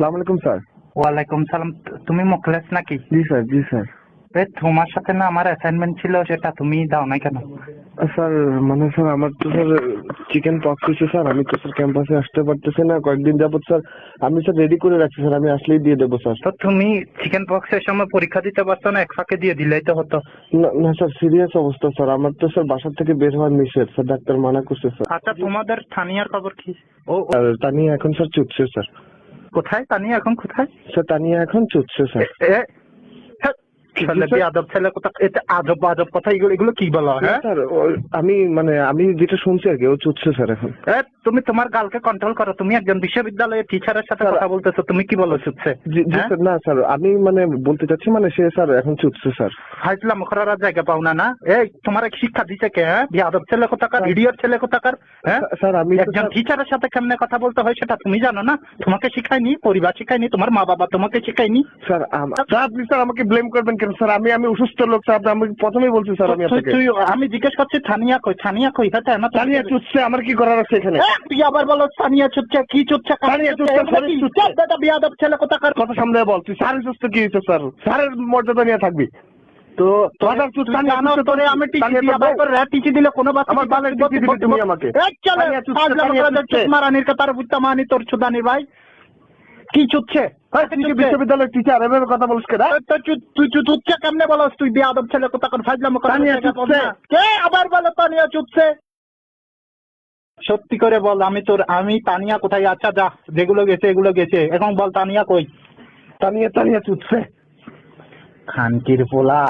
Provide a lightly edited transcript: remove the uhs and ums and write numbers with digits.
আসসালামু আলাইকুম স্যার। ওয়ালাইকুম সালাম। তুমি মুখলেস নাকি? জি স্যার, জি স্যার। তোমার সাথে না আমার অ্যাসাইনমেন্ট ছিল, সেটা তুমি দাও না কেন? স্যার মানে স্যার আমার তো স্যার চিকেন পক্স হয়েছে স্যার, আমি তো স্যার ক্যাম্পাসে আসতে পারতেছি না কয়েকদিন যাবত স্যার। আমি স্যার রেডি করে রাখছি স্যার, আমি আসলেই দিয়ে দেবো স্যার। তো তুমি চিকেন পক্সের সময় পরীক্ষা দিতে পারছো না? এক ফাঁকে দিয়ে দিলেই তো হতো। না না স্যার, সিরিয়াস অবস্থা স্যার, আমার তো স্যার বাসার থেকে বের হওয়ার নিষেধ স্যার, ডাক্তার মানা করছে স্যার। আচ্ছা, তোমাদের তানিয়ার খবর কি? ও ও, আর তানিয়া এখন স্যার চুপছে স্যার। কোথায় তানিয়া এখন, কোথায়? স্যার তানিয়া এখন চুপছে স্যার। ছেলে বেয়াদব ছেলে, কোথা এটা আজব আজব কথা, এগুলো কি বলো? হ্যাঁ স্যার আমি যেটা শুনছি আর কি, ও চুপছে স্যার এখন। তুমি তোমার গালকে কন্ট্রোল করো। তুমি একজন বিশ্ববিদ্যালয়ের টিচারের সাথে কথা বলতেছো, তুমি কি বলো চুপছে? জি স্যার, না স্যার আমি বলতে চাচ্ছি সে স্যার এখন চুপছে স্যার। হাইসলাম করার জায়গা পাও না? না এই তোমার শিক্ষা দিছে কে? হ্যাঁ, বিয়াদব ছেলে কোথাকার, ইডিয়ট ছেলে কোথাকার। হ্যাঁ স্যার আমি একজন টিচারের সাথে কেমনে কথা বলতে হয় সেটা তুমি জানো না? তোমাকে শিখায়নি, পরিবার শিখায়নি, তোমার মা বাবা তোমাকে শিখায়নি। স্যার আপনি স্যার আমাকে ব্লেম করবেন কেন স্যার? আমি অসুস্থ লোক স্যার, আমি প্রথমেই বলছি স্যার। আমি জিজ্ঞেস করছি থানিয়া কই, থানিয়া কই? হ্যাঁ তানিয়া চুচ্ছে, আমার কি করার আছে এখানে? তুই আবার বলো থানিয়া চুচ্ছে, কি চুচ্ছে? তানিয়া চুচ্ছে, দাদা বিয়াদব ছেলে কোথাকার। কথা সামনে বল, তুই স্যার সুস্থ কি হয়েছে স্যার? স্যারের মর্যাদা নিয়ে থাকবি তো তোদের আমি টিচি দিলে কোনো আমার বালের টিচি দিবি তুমি আমাকে? মারানির কথা বুঝতে মানি তোর সুদানি ভাই কি চুচ্ছে? বিশ্ববিদ্যালয়ের টিচার এভাবে কথা বলিস কেন? তুই চুচ্ছে কেমনে বলস? তুই বেয়াদব ছেলে কোথাকার, ফাজলাম কে আবার বলো তানিয়া চুচ্ছে? সত্যি করে বল, আমি তানিয়া কোথায়? আচ্ছা যা, যেগুলো গেছে এগুলো গেছে, এখন বল তানিয়া কই? তানিয়া চুচ্ছে। খানকির পোলা।